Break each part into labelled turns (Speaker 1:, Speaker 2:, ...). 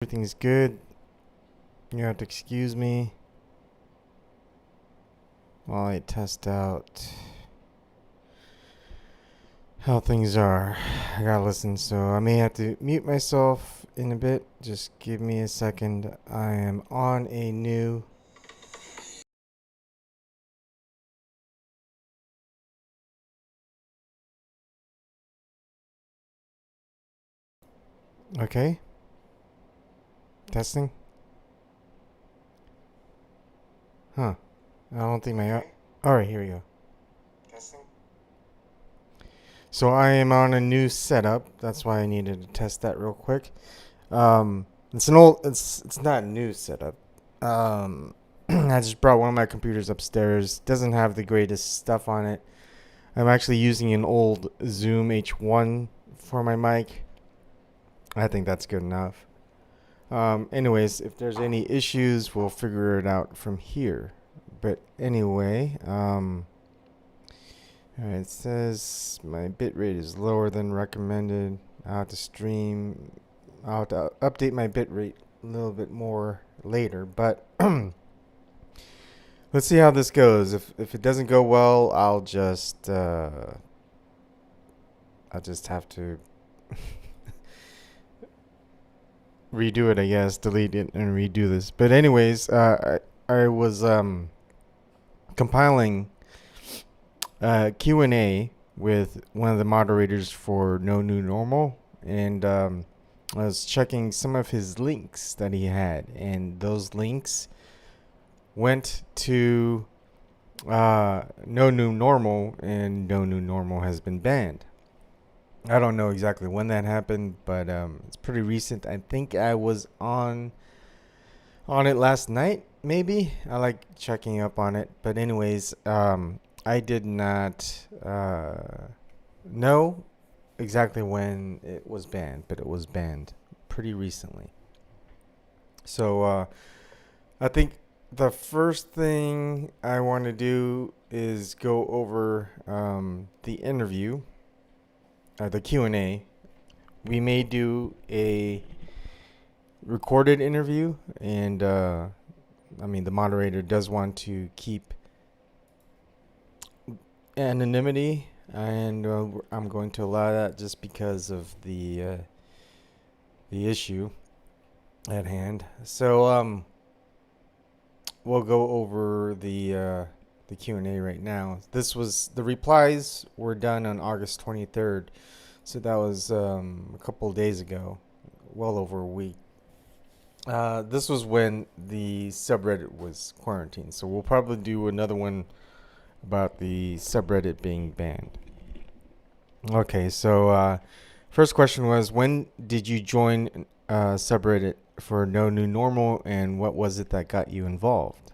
Speaker 1: Everything's good. You have to excuse me while I test out how things are. I gotta listen, so I may have to mute myself in a bit. Just give me a second. I am on a new. Okay. Testing. Huh. I don't think my. Alright, here we go. Testing. So I am on a new setup. That's why I needed to test that real quick. It's not a new setup. I just brought one of my computers upstairs. Doesn't have the greatest stuff on it. I'm actually using an old Zoom H1 for my mic. I think that's good enough. Anyways, if there's any issues, we'll figure it out from here. But anyway, it says my bitrate is lower than recommended. I'll have to update my bitrate a little bit more later, but let's see how this goes. If it doesn't go well, I'll just have to redo it, I guess, delete it and redo this. But anyways, I was compiling Q&A with one of the moderators for NoNewNormal, and I was checking some of his links that he had, and those links went to NoNewNormal, and NoNewNormal has been banned. I don't know exactly when that happened, but it's pretty recent. I think I was on it last night, maybe. I like checking up on it. But anyways, I did not know exactly when it was banned, but it was banned pretty recently. So I think the first thing I want to do is go over the interview, the Q&A. We may do a recorded interview, and the moderator does want to keep anonymity, and I'm going to allow that just because of the issue at hand. So we'll go over the Q&A right now. The replies were done on August 23rd, so that was a couple of days ago, well over a week. This was when the subreddit was quarantined, so we'll probably do another one about the subreddit being banned. Okay, so first question was, when did you join subreddit for NoNewNormal, and what was it that got you involved?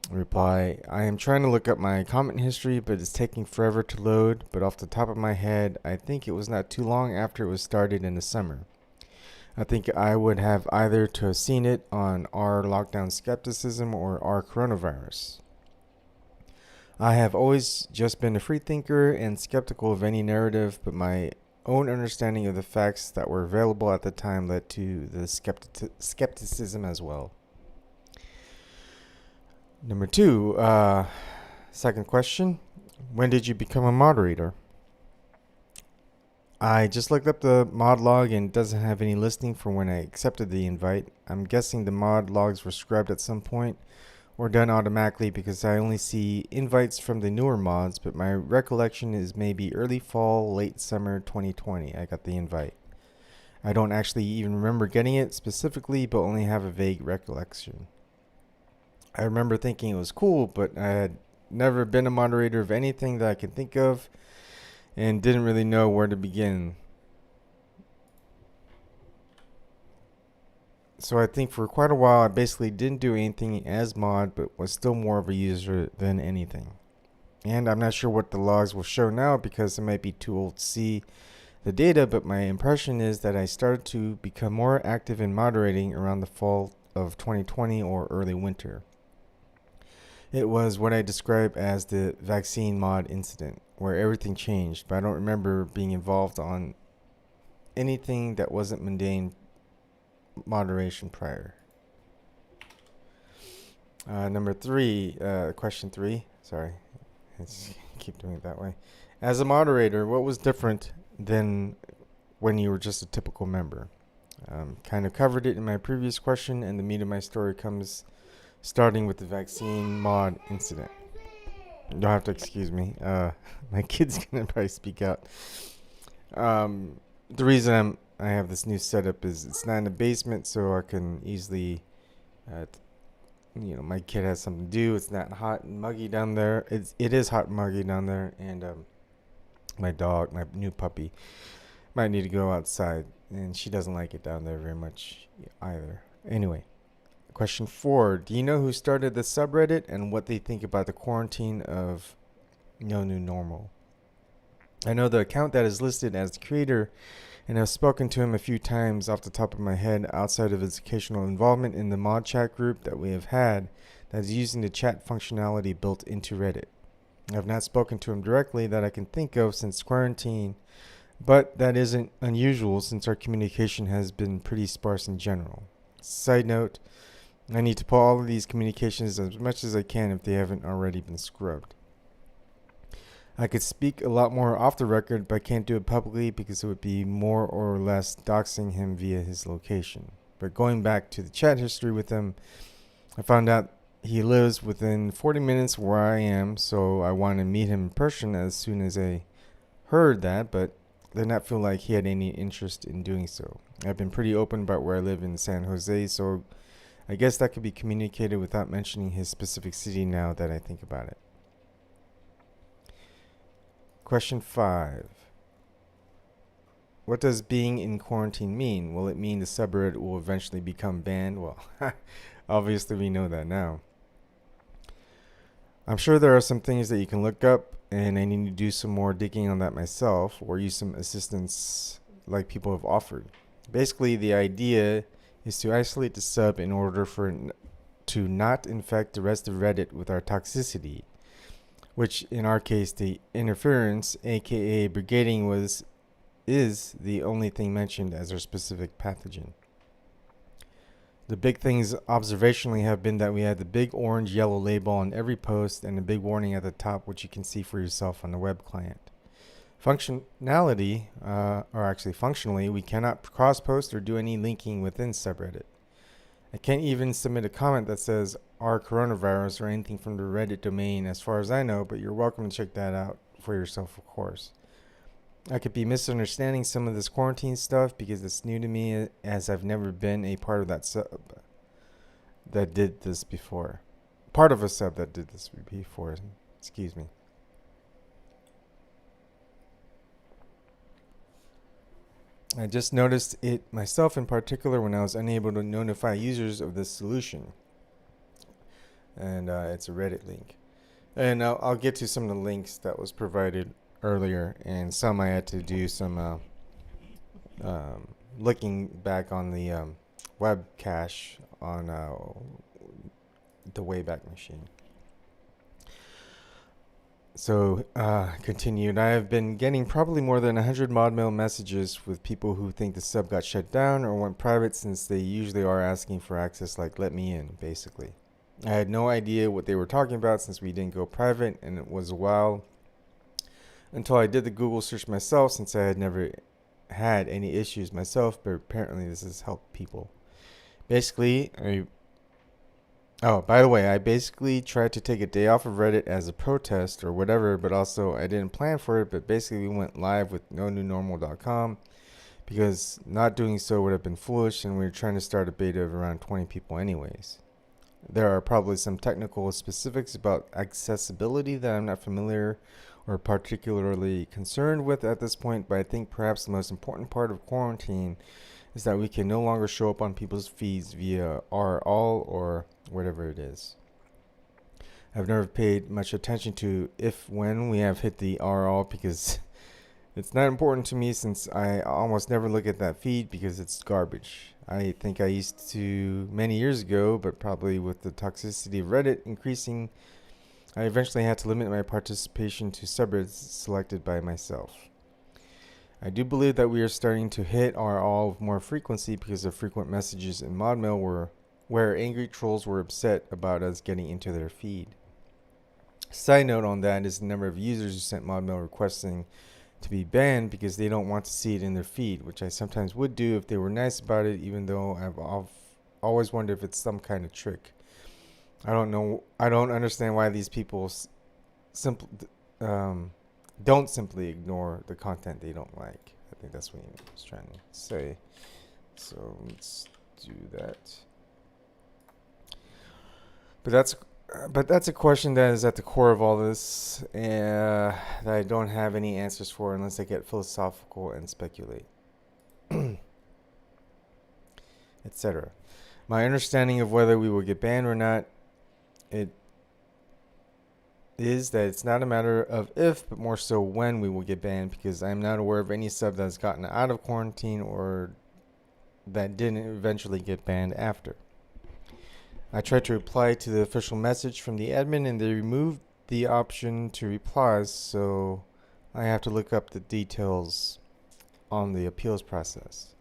Speaker 1: Reply, I am trying to look up my comment history, but it's taking forever to load. But off the top of my head, I think it was not too long after it was started in the summer. I think I would have either to have seen it on r lockdown skepticism or r coronavirus. I have always just been a free thinker and skeptical of any narrative, but my own understanding of the facts that were available at the time led to the skepticism as well. Number 2, second question, when did you become a moderator? I just looked up the mod log and it doesn't have any listing for when I accepted the invite. I'm guessing the mod logs were scrubbed at some point or done automatically because I only see invites from the newer mods, but my recollection is maybe early fall, late summer 2020 I got the invite. I don't actually even remember getting it specifically, but only have a vague recollection. I remember thinking it was cool, but I had never been a moderator of anything that I can think of and didn't really know where to begin. So I think for quite a while I basically didn't do anything as mod, but was still more of a user than anything. And I'm not sure what the logs will show now because I might be too old to see the data, but my impression is that I started to become more active in moderating around the fall of 2020 or early winter. It was what I describe as the vaccine mod incident, where everything changed, but I don't remember being involved on anything that wasn't mundane moderation prior. Number 3, question 3. Sorry, I keep doing it that way. As a moderator, what was different than when you were just a typical member? Kind of covered it in my previous question, and the meat of my story comes starting with the vaccine mod incident. You'll have to excuse me. My kid's gonna probably speak out. The reason I have this new setup is it's not in the basement, so I can easily, my kid has something to do. It's not hot and muggy down there. It is hot and muggy down there, and my dog, my new puppy, might need to go outside, and she doesn't like it down there very much either. Anyway, question 4. Do you know who started the subreddit and what they think about the quarantine of NoNewNormal? I know the account that is listed as the creator, and I've spoken to him a few times off the top of my head outside of his occasional involvement in the mod chat group that we have had that is using the chat functionality built into Reddit. I have not spoken to him directly that I can think of since quarantine, but that isn't unusual since our communication has been pretty sparse in general. Side note, I need to pull all of these communications as much as I can if they haven't already been scrubbed. I could speak a lot more off the record, but I can't do it publicly because it would be more or less doxing him via his location. But going back to the chat history with him, I found out he lives within 40 minutes where I am, so I wanted to meet him in person as soon as I heard that, but did not feel like he had any interest in doing so. I've been pretty open about where I live in San Jose, so I guess that could be communicated without mentioning his specific city now that I think about it. Question 5. What does being in quarantine mean? Will it mean the subreddit will eventually become banned? Well, obviously we know that now. I'm sure there are some things that you can look up, and I need to do some more digging on that myself or use some assistance like people have offered. Basically, the idea is to isolate the sub in order to not infect the rest of Reddit with our toxicity, which in our case, the interference, aka brigading, is the only thing mentioned as our specific pathogen. The big things observationally have been that we had the big orange yellow label on every post and a big warning at the top, which you can see for yourself on the web client. Functionally, we cannot cross-post or do any linking within subreddit. I can't even submit a comment that says our coronavirus or anything from the Reddit domain as far as I know, but you're welcome to check that out for yourself, of course. I could be misunderstanding some of this quarantine stuff because it's new to me, as I've never been a part of that sub that did this before. Part of a sub that did this before. Excuse me. I just noticed it myself in particular when I was unable to notify users of this solution. And it's a Reddit link. And I'll get to some of the links that was provided earlier, and some I had to do some looking back on the web cache on the Wayback Machine. So, continued. I have been getting probably more than 100 mod mail messages with people who think the sub got shut down or went private, since they usually are asking for access, like let me in, basically. I had no idea what they were talking about since we didn't go private, and it was a while until I did the Google search myself, since I had never had any issues myself, but apparently this has helped people. Basically, by the way, I basically tried to take a day off of Reddit as a protest or whatever, but also I didn't plan for it, but basically we went live with NoNewNormal.com because not doing so would have been foolish, and we were trying to start a beta of around 20 people anyways. There are probably some technical specifics about accessibility that I'm not familiar or particularly concerned with at this point, but I think perhaps the most important part of quarantine is that we can no longer show up on people's feeds via RL or whatever it is. I've never paid much attention to when we have hit the RL because it's not important to me, since I almost never look at that feed because it's garbage. I think I used to many years ago, but probably with the toxicity of Reddit increasing, I eventually had to limit my participation to subreddits selected by myself. I do believe that we are starting to hit our all of more frequency because of frequent messages in ModMail where angry trolls were upset about us getting into their feed. Side note on that is the number of users who sent ModMail requesting to be banned because they don't want to see it in their feed, which I sometimes would do if they were nice about it, even though I've always wondered if it's some kind of trick. I don't know. I don't understand why these people don't simply ignore the content they don't like. I think that's what he was trying to say. So let's do that. But that's a question that is at the core of all this, that I don't have any answers for unless I get philosophical and speculate, etc. My understanding of whether we will get banned or not, it is that it's not a matter of if, but more so when we will get banned, because I'm not aware of any sub that has gotten out of quarantine or that didn't eventually get banned after. I tried to reply to the official message from the admin and they removed the option to reply, so I have to look up the details on the appeals process.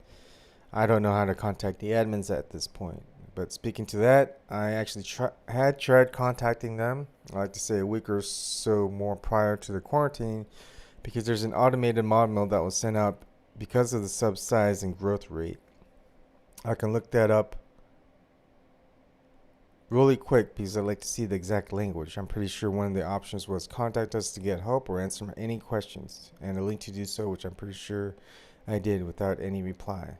Speaker 1: I don't know how to contact the admins at this point. But speaking to that, I actually had tried contacting them, I like to say a week or so more prior to the quarantine, because there's an automated model that was sent out because of the sub size and growth rate. I can look that up really quick because I like to see the exact language. I'm pretty sure one of the options was contact us to get help or answer any questions, and a link to do so, which I'm pretty sure I did without any reply.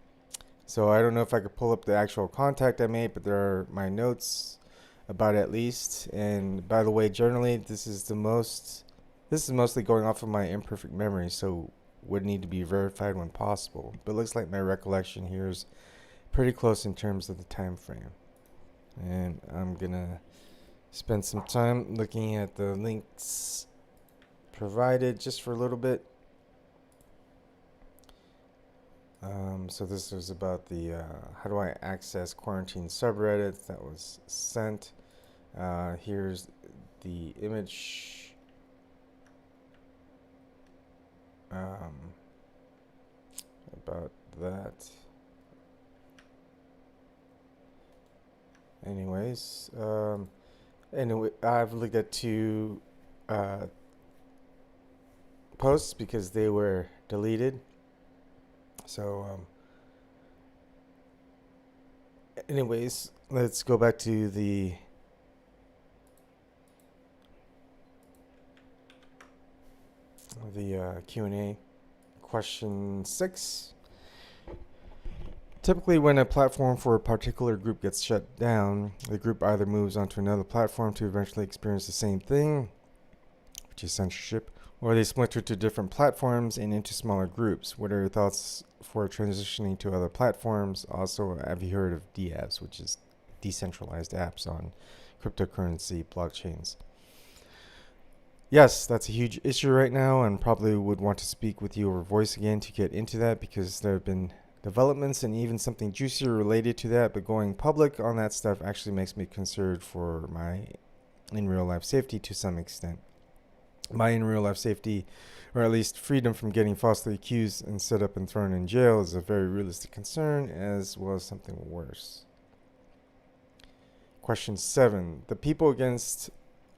Speaker 1: So I don't know if I could pull up the actual contact I made, but there are my notes about it at least. And by the way, generally this is mostly going off of my imperfect memory, so would need to be verified when possible. But it looks like my recollection here is pretty close in terms of the time frame. And I'm gonna spend some time looking at the links provided just for a little bit. So this was about the how do I access quarantine subreddit that was sent. Here's the image. About that. Anyways, anyway, I've looked at two posts because they were deleted. So, anyways, let's go back to the Q&A. Question 6. Typically, when a platform for a particular group gets shut down, the group either moves onto another platform to eventually experience the same thing, which is censorship, or they splinter to different platforms and into smaller groups. What are your thoughts for transitioning to other platforms? Also, have you heard of DApps, which is decentralized apps on cryptocurrency blockchains? Yes, that's a huge issue right now, and probably would want to speak with you over voice again to get into that, because there have been developments and even something juicier related to that, but going public on that stuff actually makes me concerned for my in real life safety to some extent. My in real life safety, or at least freedom from getting falsely accused and set up and thrown in jail, is a very realistic concern, as well as something worse. Question 7. The people against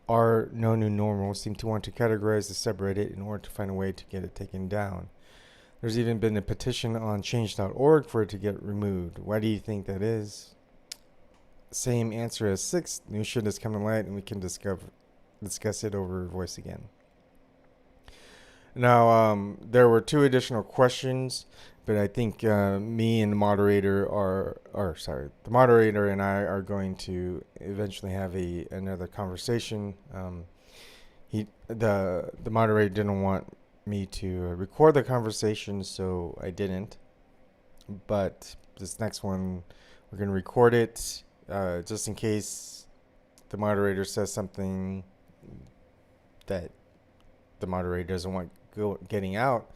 Speaker 1: our NoNewNormal seem to want to categorize the subreddit in order to find a way to get it taken down. There's even been a petition on change.org for it to get removed. Why do you think that is? Same answer as 6. New shit has come to light and we can discuss it over voice again. Now, there were 2 additional questions, but I think me and the moderator the moderator and I are going to eventually have another conversation. The moderator didn't want me to record the conversation, so I didn't. But this next one, we're going to record it just in case the moderator says something that the moderator doesn't want getting out.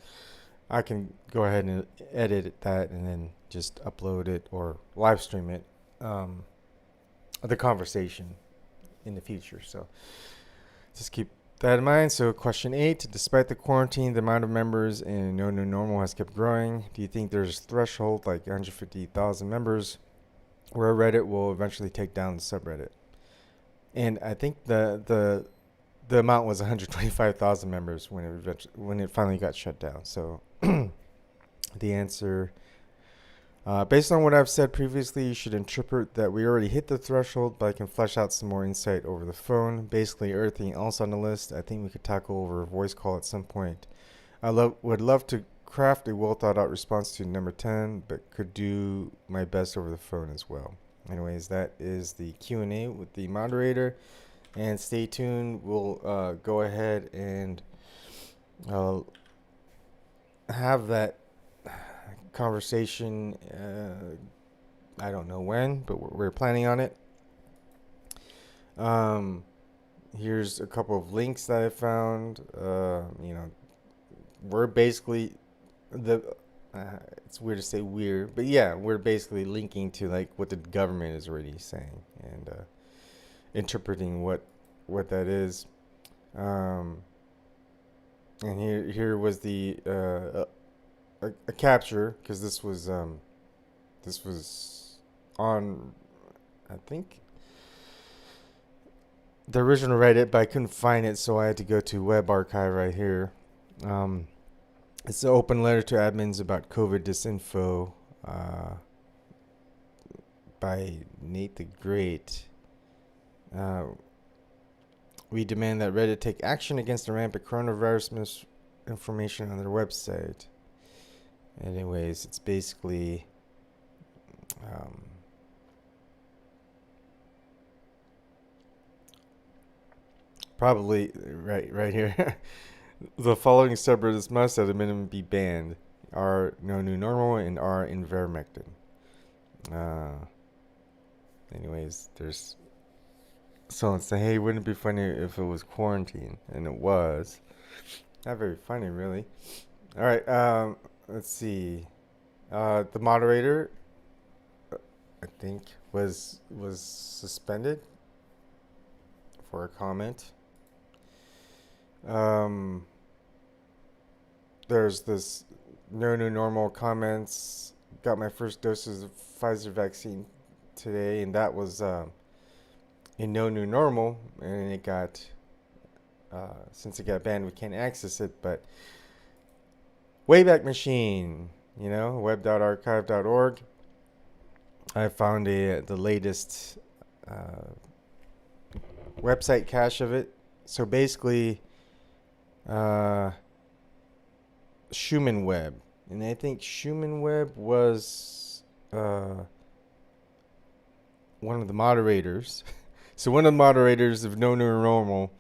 Speaker 1: I can go ahead and edit that and then just upload it or live stream it, the conversation in the future. So just keep that in mind, so question 8, despite the quarantine, the amount of members in NoNewNormal has kept growing. Do you think there's a threshold like 150,000 members where Reddit will eventually take down the subreddit? And I think the amount was 125,000 members when it finally got shut down. So the answer, based on what I've said previously, you should interpret that we already hit the threshold, but I can flesh out some more insight over the phone. Basically, everything else on the list, I think we could tackle over a voice call at some point. I would love to craft a well thought out response to number 10, but could do my best over the phone as well. Anyways, that is the Q&A with the moderator, and stay tuned. We'll go ahead and have that conversation. I don't know when, but we're planning on it. Here's a couple of links that I found. We're basically it's weird to say weird, but yeah, we're basically linking to like what the government is already saying and interpreting what that is. And here was the a capture, because this was on, I think, the original Reddit, but I couldn't find it, so I had to go to web archive right here. It's an open letter to admins about COVID disinfo by Nate the Great. We demand that Reddit take action against the rampant coronavirus misinformation on their website. Anyways, it's basically probably right here. The following subreddits must at a minimum be banned: are NoNewNormal and are Ivermectin. Anyways, there's someone saying, hey, wouldn't it be funny if it was quarantine? And it was. Not very funny, really. All right, let's see. The moderator, I think, was suspended for a comment. There's this NoNewNormal comments. Got my first doses of Pfizer vaccine today, and that was in NoNewNormal, and it got since it got banned, we can't access it. But Wayback Machine, web.archive.org. I found the latest website cache of it. So basically, Schumann Web, and I think Schumann Web was one of the moderators. So one of the moderators of NoNewNormal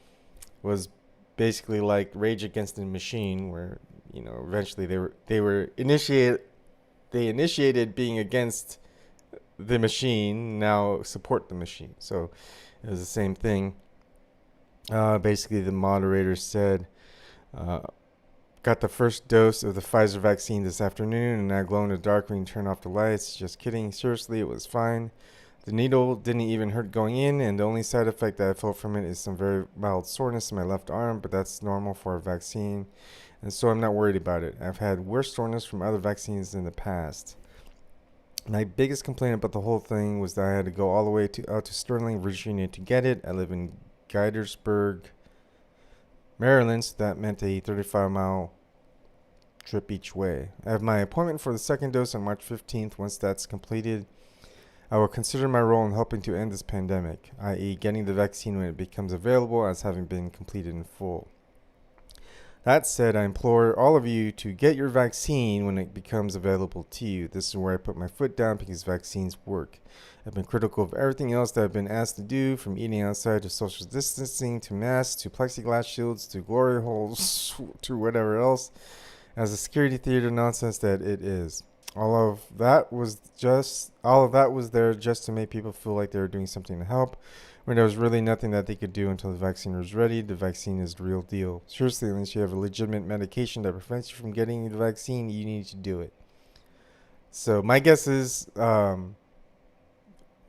Speaker 1: was basically like Rage Against the Machine, where eventually they initiated being against the machine, now support the machine. So it was the same thing. Basically, the moderator said, got the first dose of the Pfizer vaccine this afternoon, and I glow in the dark when you turn off the lights. Just kidding. Seriously, it was fine. The needle didn't even hurt going in, and the only side effect that I felt from it is some very mild soreness in my left arm, but that's normal for a vaccine, and so I'm not worried about it. I've had worse soreness from other vaccines in the past. My biggest complaint about the whole thing was that I had to go all the way out to Sterling, Virginia to get it. I live in Gaithersburg, Maryland, so that meant a 35-mile trip each way. I have my appointment for the second dose on March 15th. Once that's completed, I will consider my role in helping to end this pandemic, i.e. getting the vaccine when it becomes available as having been completed in full. That said, I implore all of you to get your vaccine when it becomes available to you. This is where I put my foot down because vaccines work. I've been critical of everything else that I've been asked to do, from eating outside to social distancing to masks to plexiglass shields to glory holes to whatever else, as a security theater nonsense that it is. All of that was there just to make people feel like they were doing something to help, when there was really nothing that they could do until the vaccine was ready. The vaccine is the real deal. Seriously, unless you have a legitimate medication that prevents you from getting the vaccine, you need to do it. So my guess is one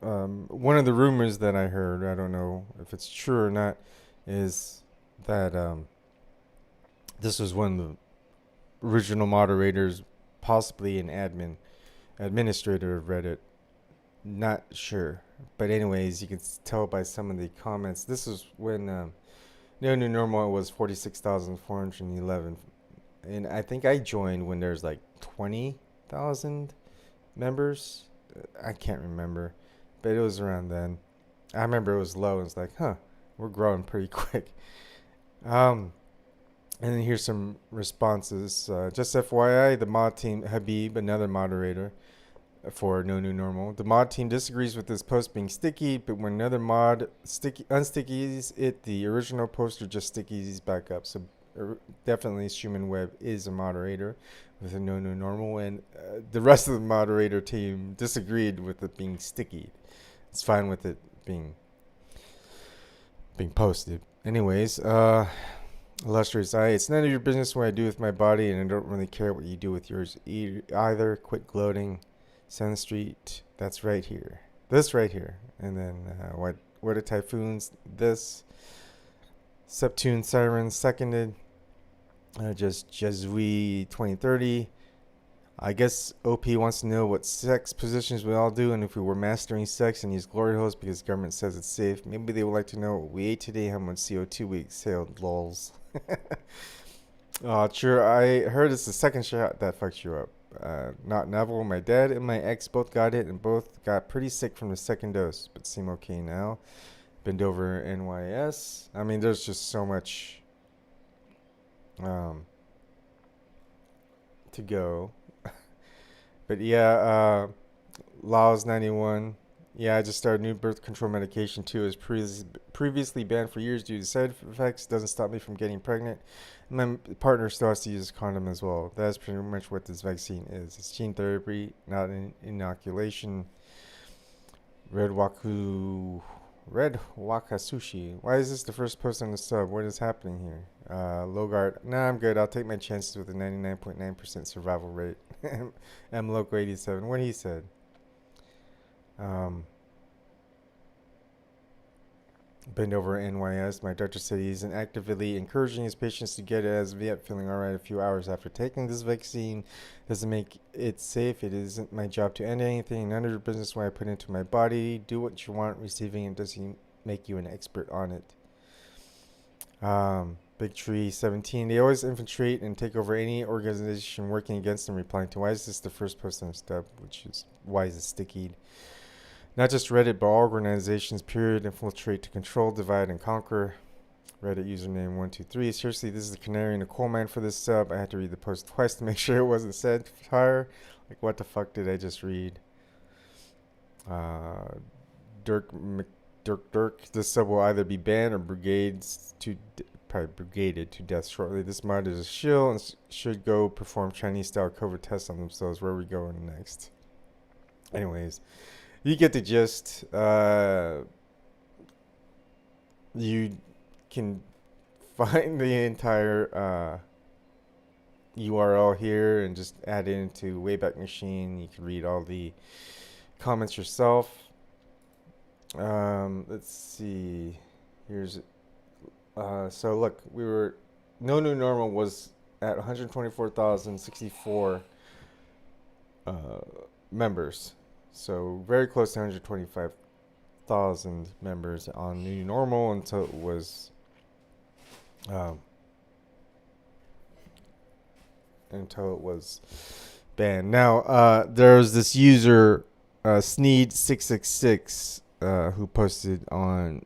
Speaker 1: of the rumors that I heard, I don't know if it's true or not, is that this was one of the original moderators, possibly an administrator of Reddit. Not sure, but anyways, you can tell by some of the comments. This is when NoNewNormal was 46,411, and I think I joined when there's like 20,000 members. I can't remember, but it was around then. I remember it was low. It was like, huh, we're growing pretty quick. Um, and then here's some responses. Just FYI, the mod team, Habib, another moderator for NoNewNormal. The mod team disagrees with this post being sticky, but when another mod unstickies it, the original poster just stickies back up. So definitely Schumann Webb is a moderator with a NoNewNormal, and the rest of the moderator team disagreed with it being sticky. It's fine with it being posted. Anyways, illustrious I, it's none of your business what I do with my body, and I don't really care what you do with yours either. Quit gloating. Sun Street, that's right here. This right here. And then what are typhoons? This. Septune Siren seconded. Just Jesui 2030. I guess OP wants to know what sex positions we all do and if we were mastering sex and use glory holes because the government says it's safe. Maybe they would like to know what we ate today, how much CO2 we exhaled. Lols. Sure, I heard it's the second shot that fucks you up. Not Neville. My dad and my ex both got it and both got pretty sick from the second dose, but seem okay now. Bend over NYS. I mean, there's just so much to go. But yeah, Laos 91. Yeah, I just started new birth control medication too. It was previously banned for years due to side effects. Doesn't stop me from getting pregnant. And my partner still has to use a condom as well. That's pretty much what this vaccine is. It's gene therapy, not an inoculation. Red Wakasushi. Why is this the first post on the sub? What is happening here? Logart. Nah, I'm good. I'll take my chances with a 99.9% survival rate. M Loco 87. What he said. Bend over NYS. My doctor said he's actively encouraging his patients to get it as of yet, feeling alright a few hours after taking this vaccine. Doesn't make it safe. It isn't my job to end anything. None of your business what I put into my body. Do what you want. Receiving it doesn't make you an expert on it. Big Tree 17. They always infiltrate and take over any organization working against them. Replying to why is this the first post on step, which is why is it stickied? Not just Reddit, but all organizations, period, infiltrate to control, divide, and conquer. Reddit username 123. Seriously, this is the canary in the coal mine for this sub. I had to read the post twice to make sure it wasn't satire. Like, what the fuck did I just read? Dirk. This sub will either be banned or brigaded to death shortly. This mod is a shill and should go perform Chinese-style COVID tests on themselves. Where are we going next? Anyways. You get the gist. You can find the entire URL here and just add it into Wayback Machine. You can read all the comments yourself. Let's see. Here's so look, NoNewNormal was at 124,064 members. So very close to 125,000 members on NoNewNormal until it was banned. Now there's this user Sneed666 who posted on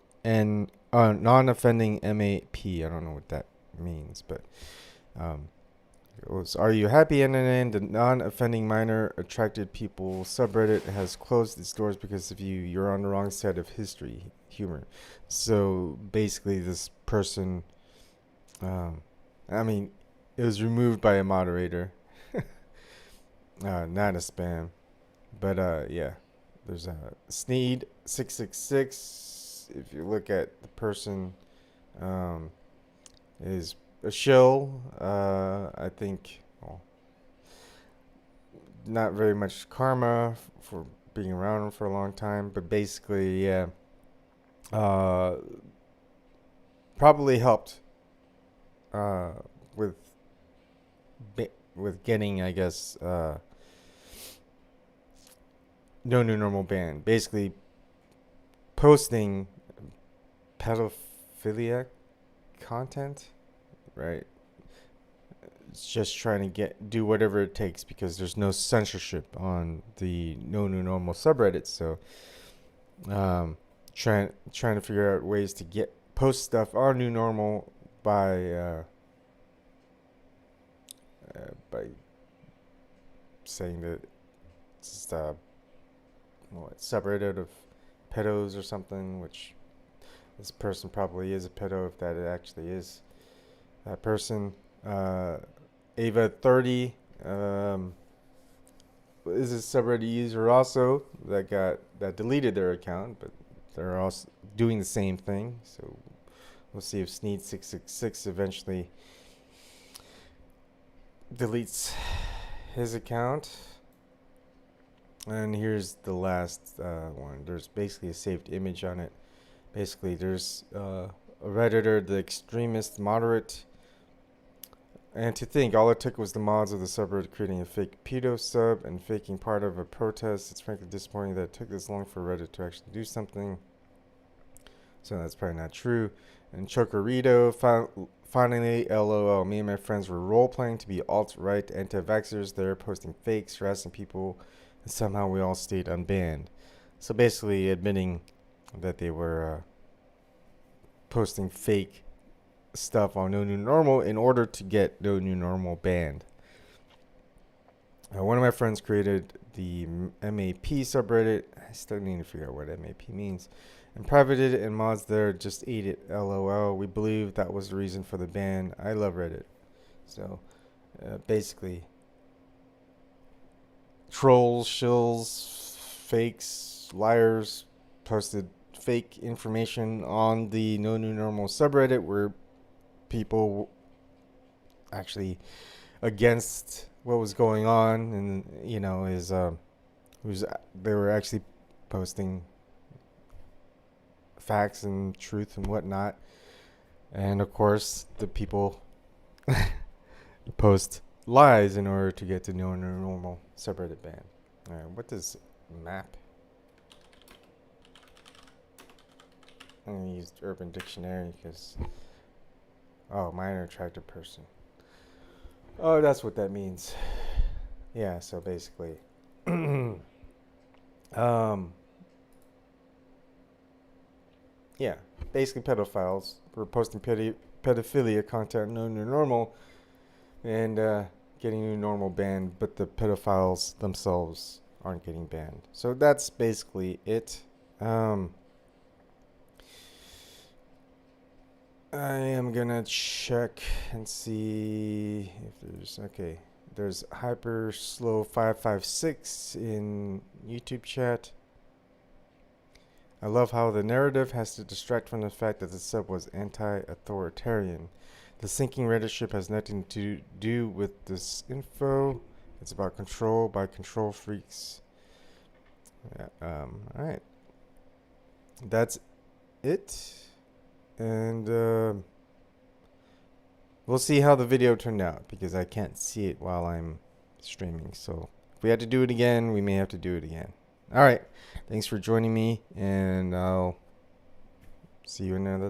Speaker 1: non-offending MAP. I don't know what that means, but are you happy? NNN, the non-offending minor attracted people subreddit has closed its doors because of you. You're on the wrong side of humor. So basically this person, I mean, it was removed by a moderator, not a spam, but yeah, there's a Sneed666. If you look at the person, is a shill. I think not very much karma for being around for a long time, but basically, yeah, probably helped with getting, I guess, NoNewNormal banned. Basically, posting pedophiliac content, right? It's just trying to do whatever it takes because there's no censorship on the NoNewNormal subreddit. So, trying to figure out ways to post stuff on New Normal by saying that it's subreddit of pedos or something, which this person probably is a pedo if that actually is that person. Ava30 is a subreddit user also that deleted their account, but they're also doing the same thing. So we'll see if Sneed666 eventually deletes his account. And here's the last one. There's basically a saved image on it. Basically, there's a Redditor, the extremist moderate. And to think, all it took was the mods of the subreddit creating a fake pedo sub and faking part of a protest. It's frankly disappointing that it took this long for Reddit to actually do something. So that's probably not true. And Chocorito, finally, LOL. Me and my friends were role-playing to be alt-right anti-vaxxers. They're posting fakes, harassing people, and somehow we all stayed unbanned. So basically admitting that they were posting fake stuff on NoNewNormal in order to get NoNewNormal banned. One of my friends created the MAP subreddit. I still need to figure out what MAP means. And privated it, and mods there just ate it. LOL. We believe that was the reason for the ban. I love Reddit. So basically, trolls, shills, fakes, liars posted fake information on the NoNewNormal subreddit where people actually against what was going on, and they were actually posting facts and truth and whatnot. And of course, the people post lies in order to get the NoNewNormal subreddit ban. All right, what does map? I'm gonna use Urban Dictionary because minor attractive person. Oh, that's what that means. Yeah, so basically, yeah, basically pedophiles were posting pedophilia content on NoNewNormal and getting NoNewNormal banned, but the pedophiles themselves aren't getting banned. So that's basically it. I am gonna check and see if there's Hyper Slow 556 in YouTube chat. I love how the narrative has to distract from the fact that the sub was anti-authoritarian. The sinking Reddit ship has nothing to do with this info. It's about control by control freaks. Yeah, alright. That's it. And we'll see how the video turned out because I can't see it while I'm streaming. So if we had to do it again, we may have to do it again. All right. Thanks for joining me, and I'll see you another